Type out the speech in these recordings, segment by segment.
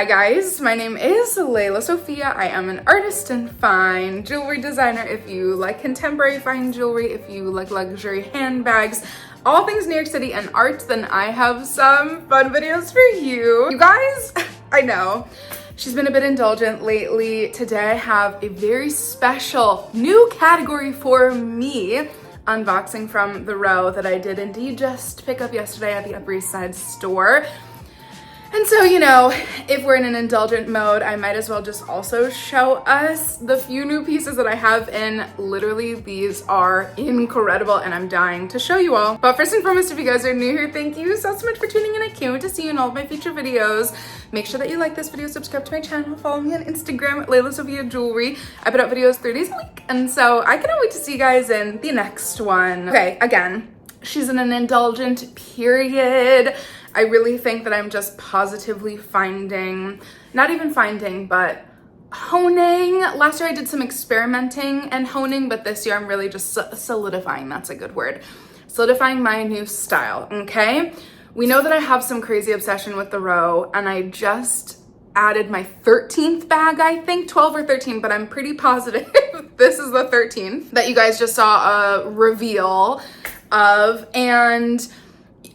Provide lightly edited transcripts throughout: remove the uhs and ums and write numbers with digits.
Hi guys, my name is Lelasophia. I am an artist and fine jewelry designer. If you like contemporary fine jewelry, if you like luxury handbags, all things New York City and art, then I have some fun videos for you. You guys, I know, she's been a bit indulgent lately. Today I have a very special new category for me, unboxing from the row that I did indeed just pick up yesterday at the Upper East Side store. And so, you know, if we're in an indulgent mode, I might as well just also show us the few new pieces that I have in. Literally, these are incredible and I'm dying to show you all. But first and foremost, if you guys are new here, thank you so much for tuning in. I can't wait to see you in all of my future videos. Make sure that you like this video, subscribe to my channel, follow me on Instagram at Lelasophia Jewelry. I put out videos 3 days a week. And so I cannot wait to see you guys in the next one. Okay, again, she's in an indulgent period. I really think that I'm just positively finding, not even finding, but honing. Last year I did some experimenting and honing, but this year I'm really just solidifying, that's a good word, solidifying my new style, okay? We know that I have some crazy obsession with the row, and I just added my 13th bag, I think, 12 or 13, but I'm pretty positive this is the 13th that you guys just saw a reveal of. And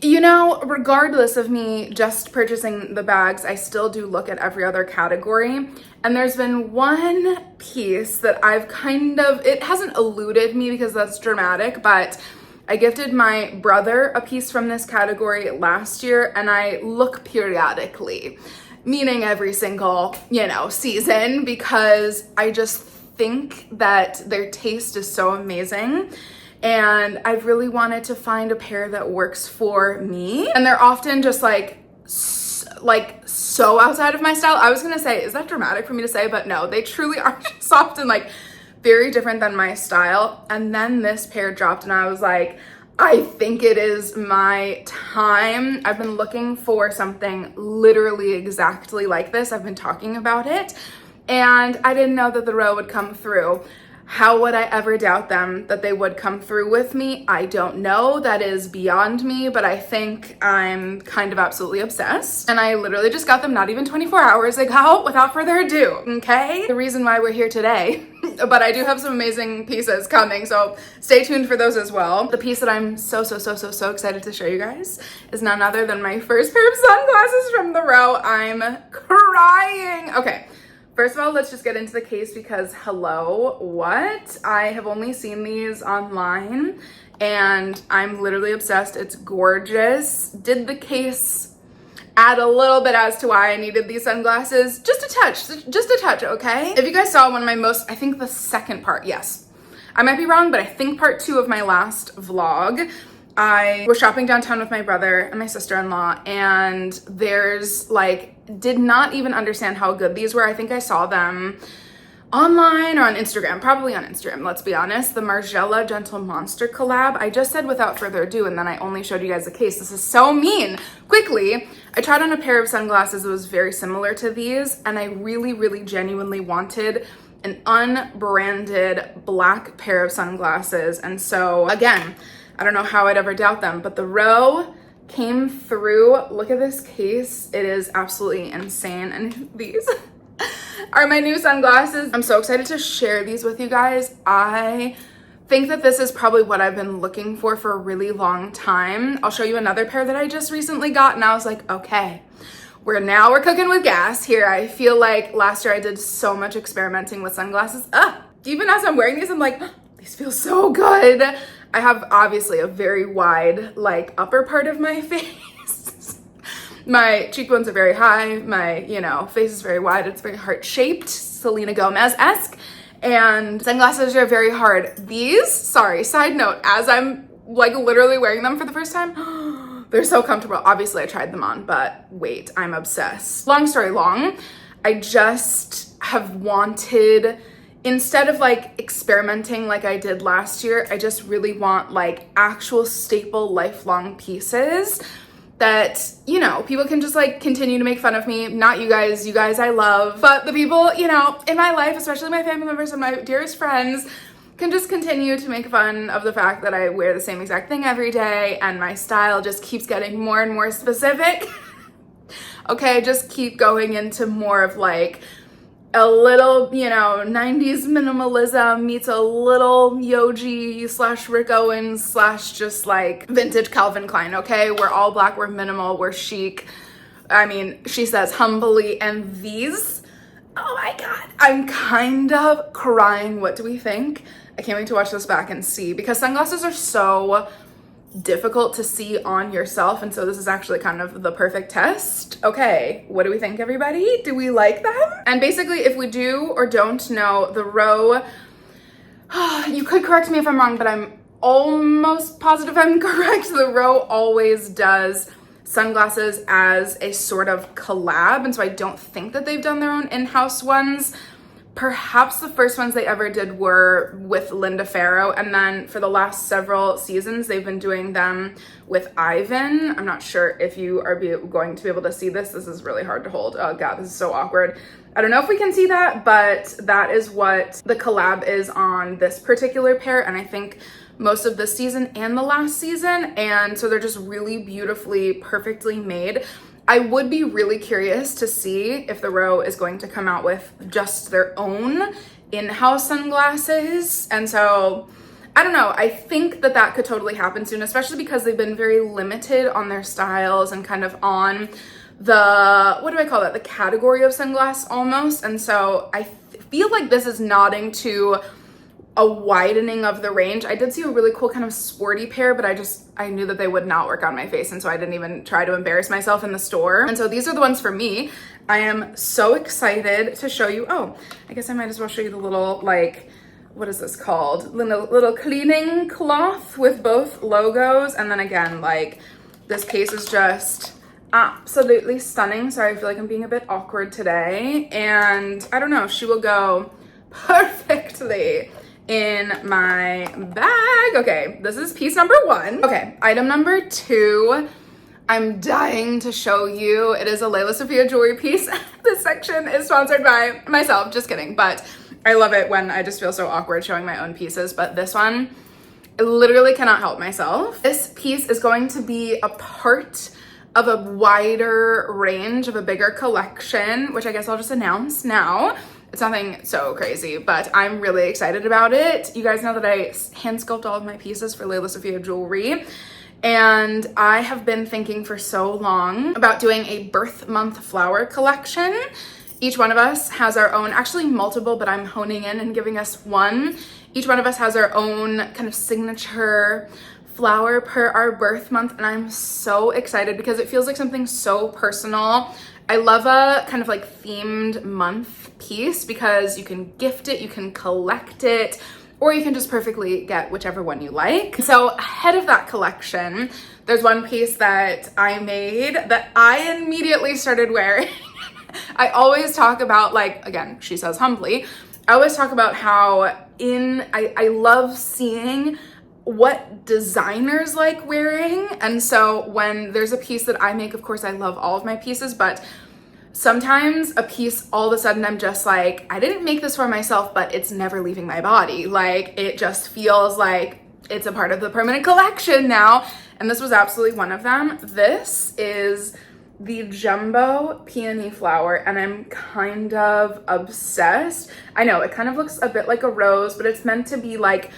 you know, regardless of me just purchasing the bags, I still do look at every other category. And there's been one piece that I've kind of, it hasn't eluded me because that's dramatic, but I gifted my brother a piece from this category last year, and I look periodically, meaning every single, you know, season, because I just think that their taste is so amazing. And I've really wanted to find a pair that works for me. And they're often just like so outside of my style. I was gonna say, is that dramatic for me to say? But no, they truly are just often like very different than my style. And then this pair dropped and I was like, I think it is my time. I've been looking for something literally exactly like this. I've been talking about it and I didn't know that the row would come through. How would I ever doubt them that they would come through with me? I don't know. That is beyond me, but I think I'm kind of absolutely obsessed. And I literally just got them not even 24 hours ago without further ado, okay? The reason why we're here today, but I do have some amazing pieces coming, so stay tuned for those as well. The piece that I'm so excited to show you guys is none other than my first pair of sunglasses from the row. I'm crying. Okay. First of all, let's just get into the case because hello, what? I have only seen these online and I'm literally obsessed. It's gorgeous. Did the case add a little bit as to why I needed these sunglasses? Just a touch, okay? If you guys saw one of my most, I think the second part, yes. I might be wrong, but I think part 2 of my last vlog, I was shopping downtown with my brother and my sister-in-law, and there's like, did not even understand how good these were. I think I saw them online or on Instagram, probably on Instagram, let's be honest. The Margiela Gentle Monster collab. I just said without further ado, and then I only showed you guys the case. This is so mean. Quickly, I tried on a pair of sunglasses that was very similar to these, and I really genuinely wanted an unbranded black pair of sunglasses. And so again, I don't know how I'd ever doubt them, but the row came through. Look at this case. It is absolutely insane. And these are my new sunglasses. I'm so excited to share these with you guys. I think that this is probably what I've been looking for a really long time. I'll show you another pair that I just recently got, and I was like, okay, we're cooking with gas here. I feel like last year I did so much experimenting with sunglasses. Even as I'm wearing these, I'm like, these feel so good. I have obviously a very wide, like, upper part of my face. My cheekbones are very high. My, you know, face is very wide. It's very heart-shaped, Selena Gomez-esque. And sunglasses are very hard. These, sorry, side note, as I'm, like, literally wearing them for the first time, they're so comfortable. Obviously, I tried them on, but wait, I'm obsessed. Long story long, I just have wanted, instead of like experimenting like I did last year, I just really want like actual staple lifelong pieces that, you know, people can just like continue to make fun of me. Not you guys I love, but the people, you know, in my life, especially my family members and my dearest friends, can just continue to make fun of the fact that I wear the same exact thing every day and my style just keeps getting more and more specific. Okay, just keep going into more of like a little, you know, 90s minimalism meets a little Yoji slash Rick Owens slash just like vintage Calvin Klein, okay? We're all black, we're minimal, we're chic. I mean, she says humbly, and these, oh my God, I'm kind of crying. What do we think? I can't wait to watch this back and see, because sunglasses are so difficult to see on yourself, and so this is actually kind of the perfect test. Okay, what do we think, everybody? Do we like them? And basically, if we do or don't know, the row, you could correct me if I'm wrong, but I'm almost positive I'm correct. The row always does sunglasses as a sort of collab, and so I don't think that they've done their own in-house ones. Perhaps the first ones they ever did were with Linda Farrow, and then for the last several seasons, they've been doing them with Ivan. I'm not sure if you are going to be able to see this. This is really hard to hold. Oh God, this is so awkward. I don't know if we can see that, but that is what the collab is on this particular pair, and I think most of this season and the last season, and so they're just really beautifully, perfectly made. I would be really curious to see if the row is going to come out with just their own in-house sunglasses. And so, I don't know, I think that that could totally happen soon, especially because they've been very limited on their styles and kind of on the, what do I call that? The category of sunglass almost. And so I feel like this is nodding to a widening of the range. I did see a really cool kind of sporty pair, but I knew that they would not work on my face, and so I didn't even try to embarrass myself in the store. And so these are the ones for me. I am so excited to show you. Oh, I guess I might as well show you the little, like, what is this called? Little cleaning cloth with both logos. And then again, like, this case is just absolutely stunning. Sorry, I feel like I'm being a bit awkward today. And I don't know, she will go perfectly in my bag. Okay, this is piece number one. Okay, item number two, I'm dying to show you. It is a lelasophia jewelry piece. This section is sponsored by myself, just kidding, but I love it when I just feel so awkward showing my own pieces. But this one, I literally cannot help myself. This piece is going to be a part of a wider range, of a bigger collection, which I guess I'll just announce now. It's nothing so crazy, but I'm really excited about it. You guys know that I hand sculpt all of my pieces for lelasophia jewelry, and I have been thinking for so long about doing a birth month flower collection. Each one of us has our own, actually multiple, but I'm honing in and giving us one. Each one of us has our own kind of signature flower per our birth month, and I'm so excited because it feels like something so personal. I love a kind of like themed month piece because you can gift it, you can collect it, or you can just perfectly get whichever one you like. So ahead of that collection, there's one piece that I made that I immediately started wearing. I always talk about, like, again, she says humbly, I always talk about how I love seeing what designers like wearing. And so when there's a piece that I make, of course I love all of my pieces, but sometimes a piece, all of a sudden I'm just like, I didn't make this for myself, but it's never leaving my body. Like, it just feels like it's a part of the permanent collection now. And this was absolutely one of them. This is the jumbo peony flower, and I'm kind of obsessed. I know it kind of looks a bit like a rose, but it's meant to be like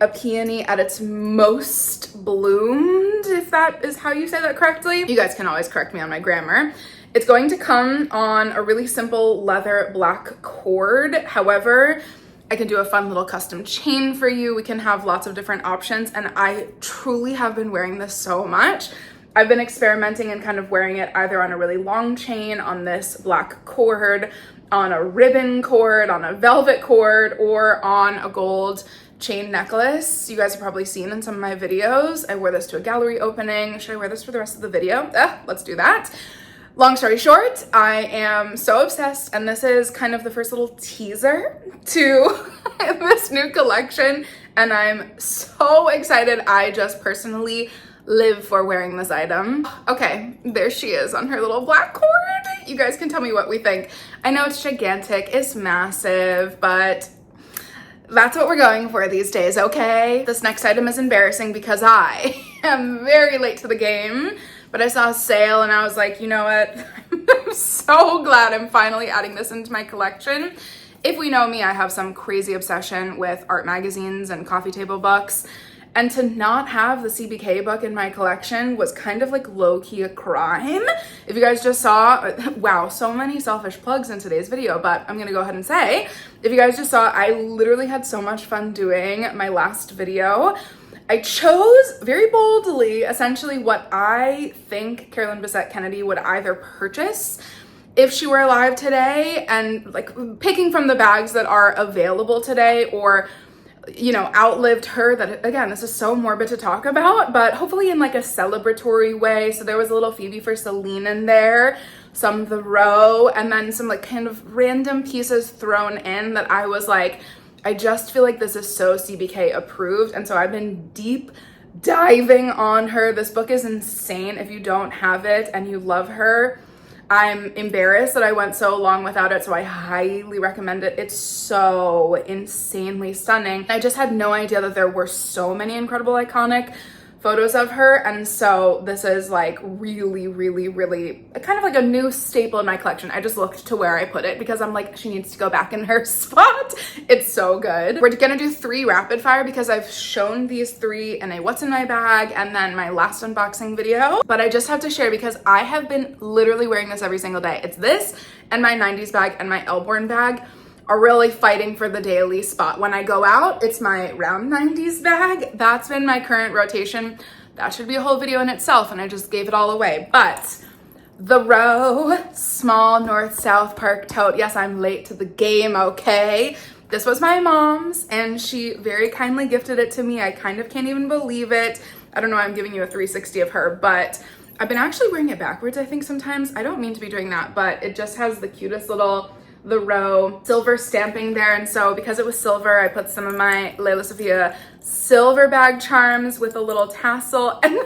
a peony at its most bloomed, if that is how you say that correctly. You guys can always correct me on my grammar. It's going to come on a really simple leather black cord. However, I can do a fun little custom chain for you. We can have lots of different options, and I truly have been wearing this so much. I've been experimenting and kind of wearing it either on a really long chain, on this black cord, on a ribbon cord, on a velvet cord, or on a gold chain necklace. You guys have probably seen in some of my videos. I wore this to a gallery opening. Should I wear this for the rest of the video? Let's do that. Long story short, I am so obsessed, and this is kind of the first little teaser to this new collection, and I'm so excited. I just personally live for wearing this item. Okay, there she is on her little black cord. You guys can tell me what we think. I know it's gigantic, it's massive, but that's what we're going for these days, okay? This next item is embarrassing because I am very late to the game, but I saw a sale and I was like, you know what? I'm so glad I'm finally adding this into my collection. If we know me, I have some crazy obsession with art magazines and coffee table books. And to not have the CBK book in my collection was kind of like low-key a crime. If you guys just saw, wow, so many selfish plugs in today's video, but I'm gonna go ahead and say, if you guys just saw, I literally had so much fun doing my last video. I chose very boldly, essentially what I think Carolyn Bessette Kennedy would either purchase if she were alive today, and like picking from the bags that are available today, or you know, outlived her. That, again, this is so morbid to talk about, but hopefully in like a celebratory way. So there was a little Phoebe for Celine in there, some Thoreau, and then some like kind of random pieces thrown in that I was like, I just feel like this is so CBK approved. And so I've been deep diving on her. This book is insane. If you don't have it and you love her, I'm embarrassed that I went so long without it, so I highly recommend it. It's so insanely stunning. I just had no idea that there were so many incredible, iconic photos of her, and so this is like really, really, really kind of like a new staple in my collection. I just looked to where I put it because I'm like, she needs to go back in her spot. It's so good. We're gonna do 3 rapid fire because I've shown these 3 in a what's in my bag and then my last unboxing video, but I just have to share because I have been literally wearing this every single day. It's this and my 90s bag and my Elborn bag are really fighting for the daily spot. When I go out, it's my round 90s bag. That's been my current rotation. That should be a whole video in itself, and I just gave it all away. But the Row small North-South Park tote. Yes, I'm late to the game, okay? This was my mom's, and she very kindly gifted it to me. I kind of can't even believe it. I don't know why I'm giving you a 360 of her, but I've been actually wearing it backwards, I think, sometimes. I don't mean to be doing that, but it just has the cutest little The Row silver stamping there, and so because it was silver, I put some of my lelasophia silver bag charms with a little tassel, and then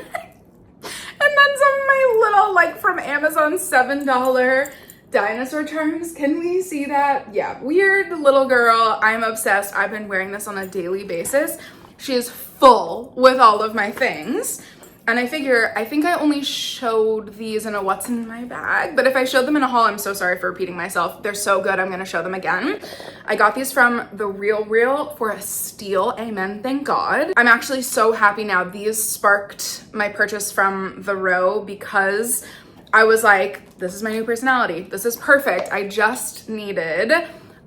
some of my little, like, from Amazon $7 dinosaur charms. Can we see that? Yeah, weird little girl. I'm obsessed. I've been wearing this on a daily basis. She is full with all of my things. And I think I only showed these in a what's in my bag, but if I showed them in a haul, I'm so sorry for repeating myself. They're so good, I'm gonna show them again. I got these from The Real for a steal, amen, thank God. I'm actually so happy now. These sparked my purchase from The Row because I was like, this is my new personality. This is perfect. I just needed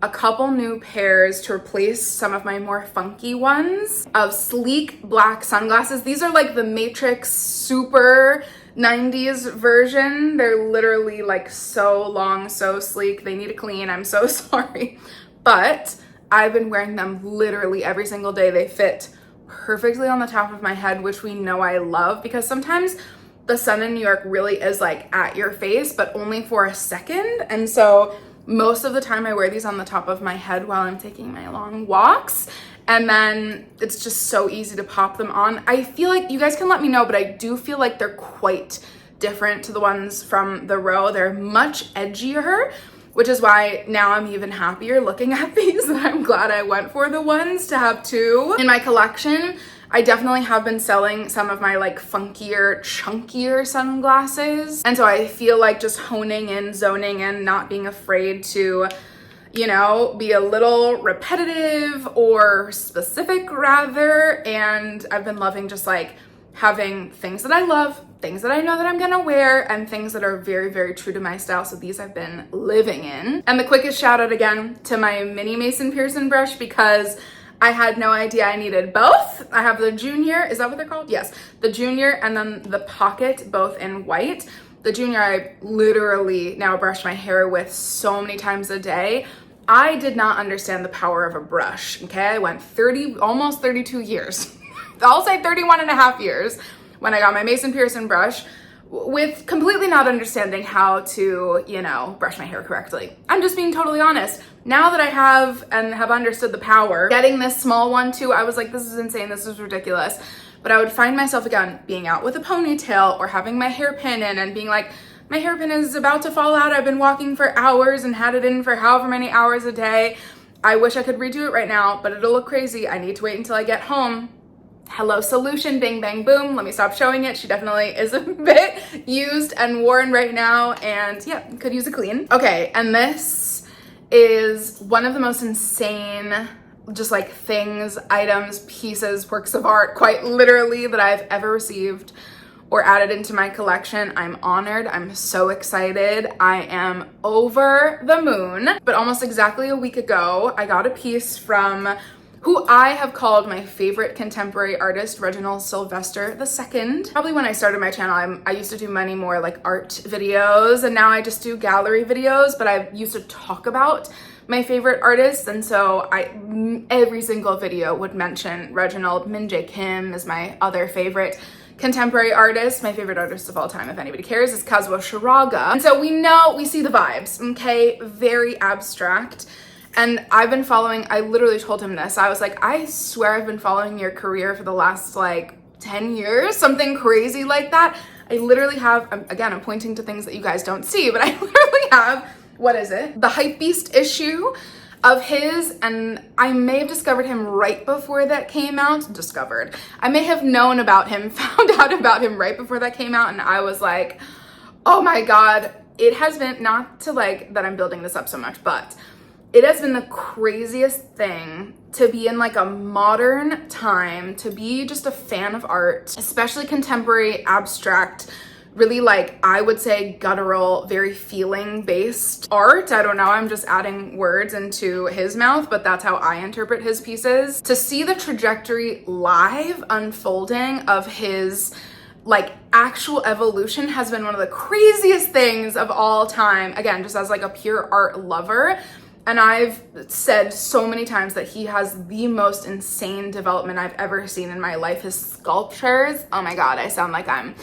a couple new pairs to replace some of my more funky ones of sleek black sunglasses. These are like the Matrix super 90s version. They're literally like so long, so sleek. They need a clean. I'm so sorry. But I've been wearing them literally every single day. They fit perfectly on the top of my head, which we know I love, because sometimes the sun in New York really is like at your face, but only for a second. And so most of the time I wear these on the top of my head while I'm taking my long walks, and then it's just so easy to pop them on. I feel like, you guys can let me know, but I do feel like they're quite different to the ones from The Row. They're much edgier, which is why now I'm even happier looking at these, that I'm glad I went for the ones to have 2 in my collection. I definitely have been selling some of my like funkier, chunkier sunglasses. And so I feel like just honing in, zoning in, not being afraid to, you know, be a little repetitive or specific rather. And I've been loving just like having things that I love, things that I know that I'm gonna wear, and things that are very, very true to my style. So these I've been living in. And the quickest shout out again to my mini Mason Pearson brush, because I had no idea I needed both. I have the Junior, is that what they're called? Yes, the Junior, and then the Pocket, both in white. The Junior I literally now brush my hair with so many times a day. I did not understand the power of a brush, okay? I went almost 32 years. I'll say 31 and a half years when I got my Mason Pearson brush, with completely not understanding how to, you know, brush my hair correctly. I'm just being totally honest. Now that I have understood the power, getting this small one too, I was like, this is insane, this is ridiculous. But I would find myself again being out with a ponytail or having my hairpin in and being like, my hairpin is about to fall out. I've been walking for hours and had it in for however many hours a day. I wish I could redo it right now, but it'll look crazy. I need to wait until I get home Hello Solution, bing bang boom. Let me stop showing it. She definitely is a bit used and worn right now, and yeah, could use a clean. Okay, and this is one of the most insane just like things, items, pieces, works of art, quite literally, that I've ever received or added into my collection. I'm honored. I'm so excited. I am over the moon. But almost exactly a week ago, I got a piece from who I have called my favorite contemporary artist, Reginald Sylvester II. Probably when I started my channel, I used to do many more like art videos, and now I just do gallery videos, but I used to talk about my favorite artists, and so every single video would mention Reginald. Min Jae Kim is my other favorite contemporary artist. My favorite artist of all time, if anybody cares, is Kazuo Shiraga. And so we see the vibes, okay? Very abstract. And I've been following, I literally told him this. I was like, I swear I've been following your career for the last like 10 years, something crazy like that. I literally have, again, I'm pointing to things that you guys don't see, but I literally have, what is it? The Hypebeast issue of his, and I may have discovered him right before that came out. I may have known about him, found out about him right before that came out, and I was like, oh my God. It has been, not to like that I'm building this up so much, but it has been the craziest thing to be in like a modern time, to be just a fan of art, especially contemporary, abstract, really like, I would say guttural, very feeling based art. I don't know, I'm just adding words into his mouth, but that's how I interpret his pieces. To see the trajectory live unfolding of his like actual evolution has been one of the craziest things of all time. Again, just as like a pure art lover. And I've said so many times that he has the most insane development I've ever seen in my life. His sculptures, oh my God, I sound like I'm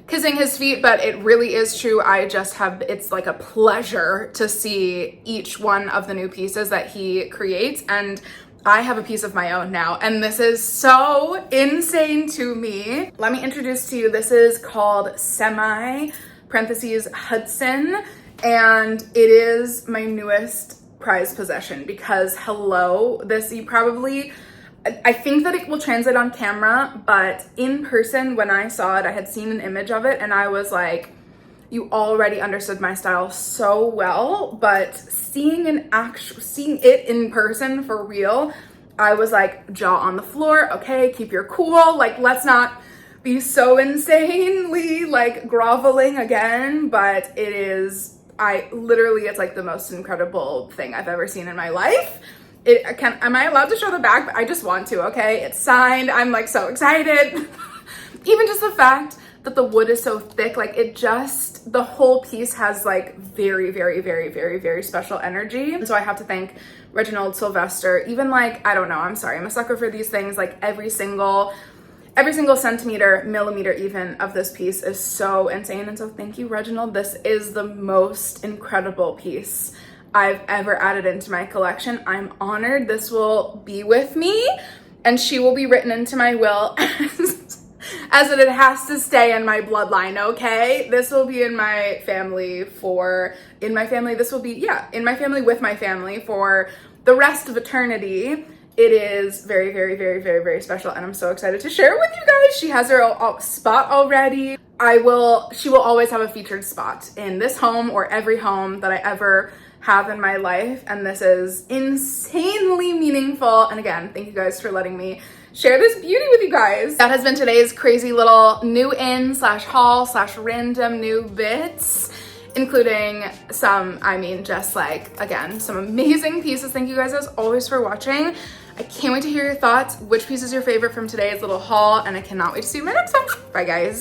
kissing his feet, but it really is true. It's like a pleasure to see each one of the new pieces that he creates. And I have a piece of my own now, and this is so insane to me. Let me introduce to you, this is called Semi, parentheses, Hudson, and it is my newest prized possession because hello, I think that it will translate on camera, but in person when I saw it, I had seen an image of it and I was like, you already understood my style so well, but seeing it in person for real, I was like, jaw on the floor, okay, keep your cool, like let's not be so insanely like groveling again, but it's like the most incredible thing I've ever seen in my life. Am I allowed to show the back? I just want to, okay? It's signed, I'm like so excited. Even just the fact that the wood is so thick, like the whole piece has like very, very, very, very, very special energy. And so I have to thank Reginald Sylvester. Even like, I don't know, I'm sorry, I'm a sucker for these things. Like every single centimeter, millimeter even of this piece is so insane. And so thank you, Reginald. This is the most incredible piece I've ever added into my collection. I'm honored. This will be with me and she will be written into my will as it has to stay in my bloodline, okay? This will be in my family with my family for the rest of eternity. It is very, very, very, very, very special, and I'm so excited to share it with you guys. She has her spot already. She will always have a featured spot in this home or every home that I ever have in my life, and this is insanely meaningful. And again, thank you guys for letting me share this beauty with you guys. That has been today's crazy little new in / haul / random new bits, including some amazing pieces. Thank you guys as always for watching. I can't wait to hear your thoughts. Which piece is your favorite from today's little haul? And I cannot wait to see you in my next one. Bye guys.